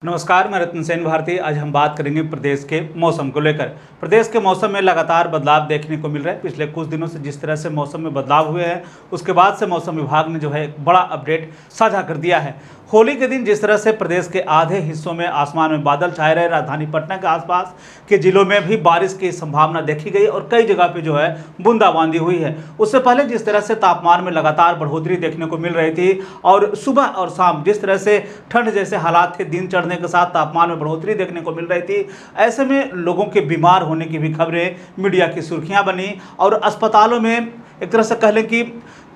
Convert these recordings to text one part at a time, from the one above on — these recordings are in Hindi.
नमस्कार, मैं रत्न सेन भारती। आज हम बात करेंगे प्रदेश के मौसम को लेकर। प्रदेश के मौसम में लगातार बदलाव देखने को मिल रहा है। पिछले कुछ दिनों से जिस तरह से मौसम में बदलाव हुए हैं, उसके बाद से मौसम विभाग ने जो है एक बड़ा अपडेट साझा कर दिया है। होली के दिन जिस तरह से प्रदेश के आधे हिस्सों में आसमान में बादल छाए रहे, राजधानी पटना के आसपास के जिलों में भी बारिश की संभावना देखी गई और कई जगह पे जो है बूंदाबांदी हुई है। उससे पहले जिस तरह से तापमान में लगातार बढ़ोतरी देखने को मिल रही थी और सुबह और शाम जिस तरह से ठंड जैसे हालात थे, दिन चढ़ने के साथ तापमान में बढ़ोतरी देखने को मिल रही थी, ऐसे में लोगों के बीमार होने की भी खबरें मीडिया की सुर्खियां बनी और अस्पतालों में एक तरह से कह लें कि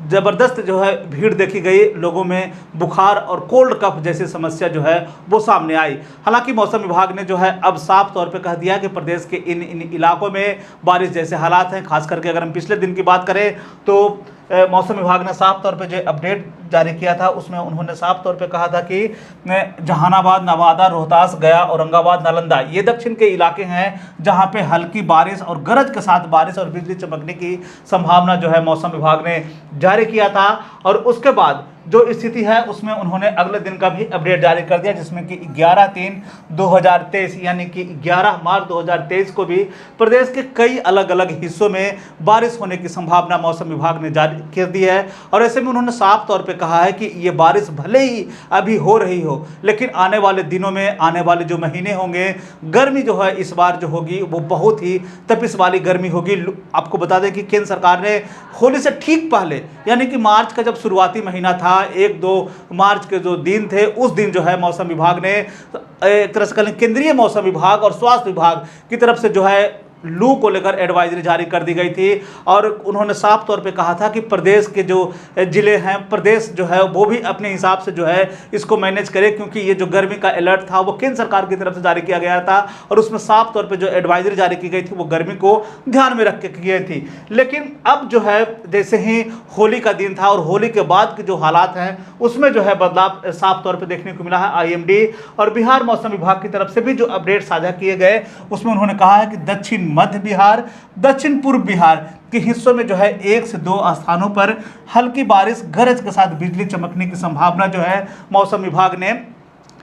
ज़बरदस्त जो है भीड़ देखी गई। लोगों में बुखार और कोल्ड कफ जैसी समस्या जो है वो सामने आई। हालांकि मौसम विभाग ने जो है अब साफ तौर पे कह दिया कि प्रदेश के इन इलाकों में बारिश जैसे हालात हैं। खास करके अगर हम पिछले दिन की बात करें तो मौसम विभाग ने साफ तौर पे जो अपडेट जारी किया था, उसमें उन्होंने साफ तौर पे कहा था कि जहानाबाद, नवादा, रोहतास, गया, औरंगाबाद, नालंदा ये दक्षिण के इलाके हैं जहां पे हल्की बारिश और गरज के साथ बारिश और बिजली चमकने की संभावना जो है मौसम विभाग ने जारी किया था। और उसके बाद जो स्थिति है उसमें उन्होंने अगले दिन का भी अपडेट जारी कर दिया, जिसमें कि 11/3/2023 यानी कि 11 मार्च 2023 को भी प्रदेश के कई अलग अलग हिस्सों में बारिश होने की संभावना मौसम विभाग ने जारी कर दी है। और ऐसे में उन्होंने साफ तौर पे कहा है कि ये बारिश भले ही अभी हो रही हो, लेकिन आने वाले दिनों में, आने वाले जो महीने होंगे, गर्मी जो है इस बार जो होगी वो बहुत ही तपिश वाली गर्मी होगी। आपको बता दें कि केंद्र सरकार ने होली से ठीक पहले यानी कि मार्च का जब शुरुआती महीना था, 1-2 मार्च के जो दिन थे, उस दिन जो है मौसम विभाग ने एक तरह से केंद्रीय मौसम विभाग और स्वास्थ्य विभाग की तरफ से जो है लू को लेकर एडवाइजरी जारी कर दी गई थी। और उन्होंने साफ तौर पे कहा था कि प्रदेश के जो जिले हैं, प्रदेश जो है वो भी अपने हिसाब से जो है इसको मैनेज करे, क्योंकि ये जो गर्मी का अलर्ट था वो केंद्र सरकार की तरफ से जारी किया गया था और उसमें साफ तौर पे जो एडवाइजरी जारी की गई थी वो गर्मी को ध्यान में रख के की गई थी। लेकिन अब जो है जैसे ही होली का दिन था और होली के बाद के जो हालात हैं उसमें जो है बदलाव साफ तौर पर देखने को मिला है। IMD और बिहार मौसम विभाग की तरफ से भी जो अपडेट साझा किए गए उसमें उन्होंने कहा है कि दक्षिण मध्य बिहार, दक्षिण पूर्व बिहार के हिस्सों में जो है 1 से 2 स्थानों पर हल्की बारिश गरज के साथ बिजली चमकने की संभावना जो है मौसम विभाग ने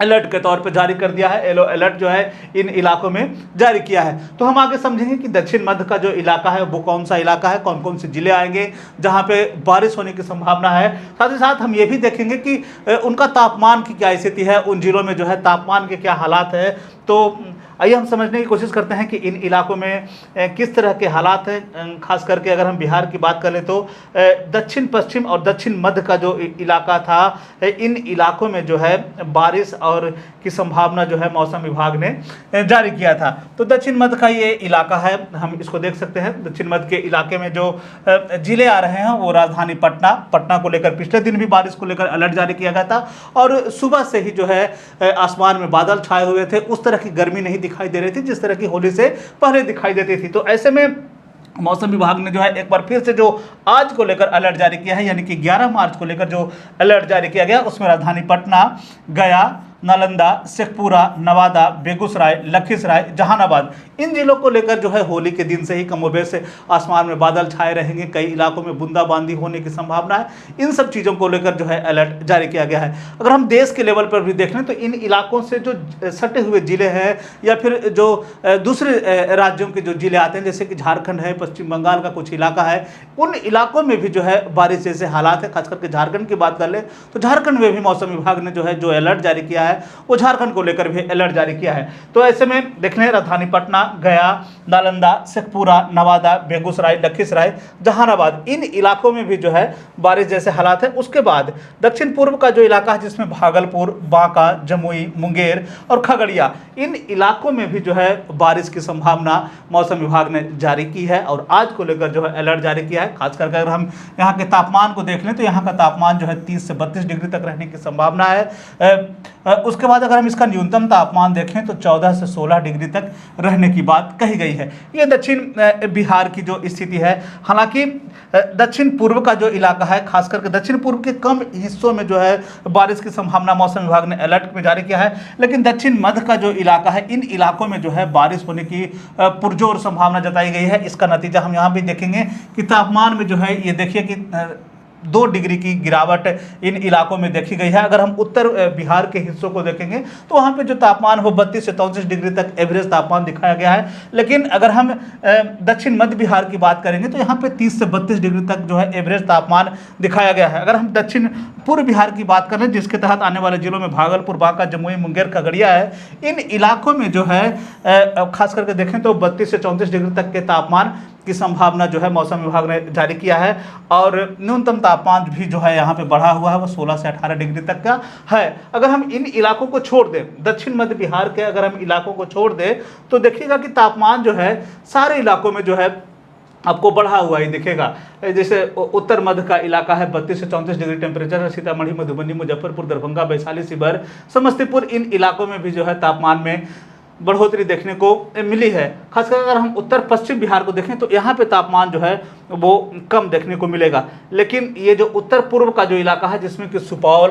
अलर्ट के तौर पे जारी कर दिया है। येलो अलर्ट जो है इन इलाकों में जारी किया है। तो हम आगे समझेंगे कि दक्षिण मध्य का जो इलाका है वो कौन सा इलाका है, कौन कौन से जिले आएंगे जहां पे बारिश होने की संभावना है। साथ ही साथ हम ये भी देखेंगे कि उनका तापमान की क्या स्थिति है, उन जिलों में जो है तापमान के क्या हालात है। तो आइए हम समझने की कोशिश करते हैं कि इन इलाकों में किस तरह के हालात हैं। खास करके अगर हम बिहार की बात करें तो दक्षिण पश्चिम और दक्षिण मध्य का जो इलाका था, इन इलाकों में जो है बारिश और की संभावना जो है मौसम विभाग ने जारी किया था। तो दक्षिण मध्य का ये इलाका है, हम इसको देख सकते हैं। दक्षिण मध्य के इलाके में जो जिले आ रहे हैं वो राजधानी पटना को लेकर पिछले दिन भी बारिश को लेकर अलर्ट जारी किया गया था और सुबह से ही जो है आसमान में बादल छाए हुए थे। उस तरह की गर्मी नहीं दिखाई दे रही थी जिस तरह की होली से पहले दिखाई देती थी। तो ऐसे में मौसम विभाग ने जो है एक बार फिर से जो आज को लेकर अलर्ट जारी किया है, यानी कि 11 मार्च को लेकर जो अलर्ट जारी किया गया उसमें राजधानी पटना, गया, नालंदा, शेखपुरा, नवादा, बेगूसराय, लखीसराय, जहानाबाद इन जिलों को लेकर जो है होली के दिन से ही कमोबेश आसमान में बादल छाए रहेंगे। कई इलाकों में बूंदाबांदी होने की संभावना है। इन सब चीज़ों को लेकर जो है अलर्ट जारी किया गया है। अगर हम देश के लेवल पर भी देख लें तो इन इलाकों से जो सटे हुए जिले हैं या फिर जो दूसरे राज्यों के जो जिले आते हैं, जैसे कि झारखंड है, पश्चिम बंगाल का कुछ इलाका है, उन इलाकों में भी जो है बारिश जैसे हालात है। खास करके झारखंड की बात कर ले तो झारखंड में भी मौसम विभाग ने जो है जो अलर्ट जारी किया है वो झारखंड को लेकर भी अलर्ट जारी किया है। तो ऐसे में देख लें राजधानी पटना, गया, नालंदा, शेखपुरा, नवादा, बेगूसराय, लखीसराय, जहानाबाद इन इलाकों में भी जो है बारिश जैसे हालात है। उसके बाद दक्षिण पूर्व का जो इलाका है जिसमें भागलपुर, बांका, जमुई, मुंगेर और खगड़िया इन इलाकों में भी जो है बारिश की संभावना मौसम विभाग ने जारी की है और आज को लेकर जो है अलर्ट जारी किया है। खास करके अगर हम यहाँ के तापमान को देख लें तो यहाँ का तापमान जो है 30 से 32 डिग्री तक रहने की संभावना है। उसके बाद अगर हम इसका न्यूनतम तापमान देखें तो 14 से 16 डिग्री तक रहने की बात कही गई है। ये दक्षिण बिहार की जो स्थिति है। हालांकि दक्षिण पूर्व का जो इलाका है, खास करके दक्षिण पूर्व के कम हिस्सों में जो है बारिश की संभावना मौसम विभाग ने अलर्ट में जारी किया है, लेकिन दक्षिण मध्य का जो इलाका है इन इलाकों में जो है बारिश होने की पुरजोर संभावना जताई गई है। इसका नतीजा हम यहाँ भी देखेंगे कि तापमान में जो है ये देखिए कि 2 डिग्री की गिरावट इन इलाकों में देखी गई है। अगर हम उत्तर बिहार के हिस्सों को देखेंगे तो वहाँ पे जो तापमान वो 32 से 34 डिग्री तक एवरेज तापमान दिखाया गया है। लेकिन अगर हम दक्षिण मध्य बिहार की बात करेंगे तो यहाँ पे 30 से 32 डिग्री तक जो है एवरेज तापमान दिखाया गया है। अगर हम दक्षिण पूर्व बिहार की बात करें, जिसके तहत आने वाले जिलों में भागलपुर, बांका, जमुई, मुंगेर, खगड़िया है, इन इलाकों में जो है खास करके देखें तो 32 से 34 डिग्री तक के तापमान की संभावना जो है मौसम विभाग ने जारी किया है। और न्यूनतम तापमान भी जो है यहाँ पे बढ़ा हुआ है, वो 16 से 18 डिग्री तक का है। अगर हम इन इलाकों को छोड़ दें, दक्षिण मध्य बिहार के अगर हम इलाकों को छोड़ दें तो देखिएगा कि तापमान जो है सारे इलाकों में जो है आपको बढ़ा हुआ ही दिखेगा। जैसे उत्तर मध्य का इलाका है 32 से 34 डिग्री टेम्परेचर है। सीतामढ़ी, मधुबनी, मुजफ्फरपुर, दरभंगा, वैशाली, शिवहर, समस्तीपुर, इन इलाकों में भी जो है तापमान में बढ़ोतरी देखने को मिली है। खासकर अगर हम उत्तर पश्चिम बिहार को देखें तो यहाँ पे तापमान जो है वो कम देखने को मिलेगा। लेकिन ये जो उत्तर पूर्व का जो इलाका है, जिसमें कि सुपौल,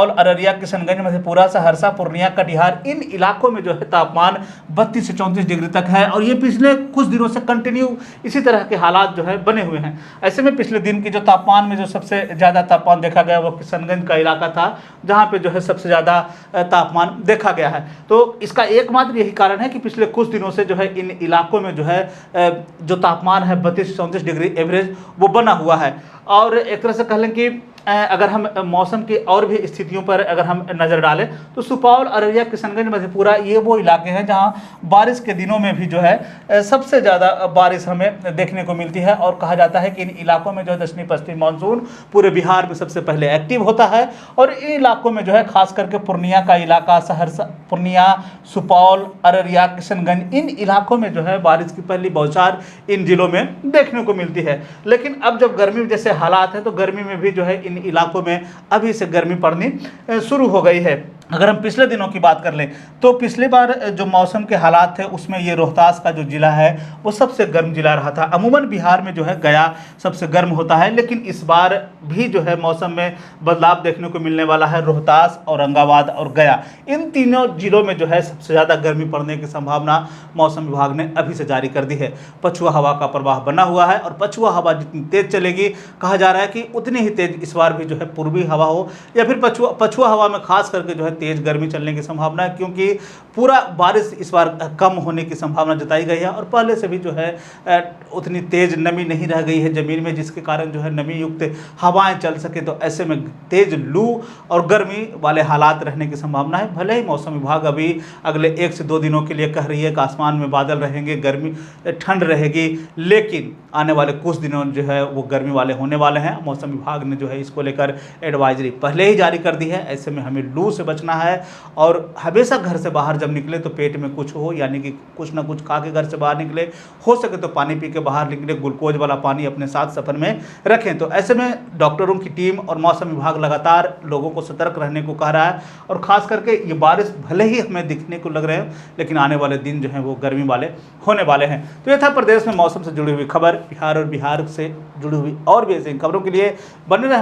अररिया, किशनगंज, मधेपुरा, सहरसा, पूर्णिया, कटिहार, इन इलाकों में जो है तापमान 32 से 34 डिग्री तक है। और ये पिछले कुछ दिनों से कंटिन्यू इसी तरह के हालात जो है बने हुए हैं। ऐसे में पिछले दिन की जो तापमान में जो सबसे ज़्यादा तापमान देखा गया वो किशनगंज का इलाका था, जहाँ पे जो है सबसे ज़्यादा तापमान देखा गया है। तो इसका एकमात्र यही कारण है कि पिछले कुछ दिनों से जो है इन इलाकों में जो है जो तापमान है 32 से 34 डिग्री एवरेज वो बना हुआ है। और एक तरह से कह लें कि अगर हम मौसम की और भी स्थितियों पर अगर हम नज़र डालें तो सुपौल, अररिया, किशनगंज, मधेपुरा, ये वो इलाके हैं जहां बारिश के दिनों में भी जो है सबसे ज़्यादा बारिश हमें देखने को मिलती है। और कहा जाता है कि इन इलाकों में जो है दक्षिणी पश्चिमी मानसून पूरे बिहार में सबसे पहले एक्टिव होता है। और इन इलाकों में जो है खास करके पूर्णिया का इलाका, सहरसा, पूर्णिया, सुपौल, अररिया, किशनगंज, इन इलाकों में जो है बारिश की पहली बौछार इन जिलों में देखने को मिलती है। लेकिन अब जब गर्मी जैसे हालात है तो गर्मी में भी जो है इन इलाकों में अभी से गर्मी पड़नी शुरू हो गई है। अगर हम पिछले दिनों की बात कर लें तो पिछली बार जो मौसम के हालात थे उसमें ये रोहतास का जो जिला है वो सबसे गर्म जिला रहा था। अमूमन बिहार में जो है गया सबसे गर्म होता है, लेकिन इस बार भी जो है मौसम में बदलाव देखने को मिलने वाला है। रोहतास, औरंगाबाद और गया, इन तीनों जिलों में जो है सबसे ज़्यादा गर्मी पड़ने की संभावना मौसम विभाग ने अभी से जारी कर दी है। पछुआ हवा का प्रवाह बना हुआ है और पछुआ हवा जितनी तेज़ चलेगी, कहा जा रहा है कि उतनी ही तेज़ इस बार भी जो है पूर्वी हवा हो या फिर पछुआ हवा में खास करके जो है तेज़ गर्मी चलने की संभावना है, क्योंकि पूरा बारिश इस बार कम होने की संभावना जताई गई है। और पहले से भी जो है उतनी तेज़ नमी नहीं रह गई है ज़मीन में, जिसके कारण जो है नमी युक्त हवाएं चल सके। तो ऐसे में तेज़ लू और गर्मी वाले हालात रहने की संभावना है। भले ही मौसम विभाग अभी अगले 1 से 2 दिनों के लिए कह रही है कि आसमान में बादल रहेंगे, गर्मी ठंड रहेगी, लेकिन आने वाले कुछ दिनों जो है वो गर्मी वाले होने वाले हैं। मौसम विभाग ने जो है इसको लेकर एडवाइजरी पहले ही जारी कर दी है। ऐसे में हमें लू से बचना है और हमेशा घर से बाहर जब निकले तो पेट में कुछ हो, यानी कि कुछ ना कुछ खा के घर से बाहर निकले, हो सके तो पानी पी के बाहर निकले, ग्लूकोज वाला पानी अपने साथ सफ़र में रखें। तो ऐसे में डॉक्टरों की टीम और मौसम विभाग लगातार लोगों को सतर्क रहने को कह रहा है। और ख़ास करके ये बारिश भले ही हमें दिखने को लग रहे हैं, लेकिन आने वाले दिन जो हैं वो गर्मी वाले होने वाले हैं। तो यह था प्रदेश में मौसम से जुड़ी हुई खबर। बिहार और बिहार से जुड़ी हुई और भी ऐसी खबरों के लिए बने रहे।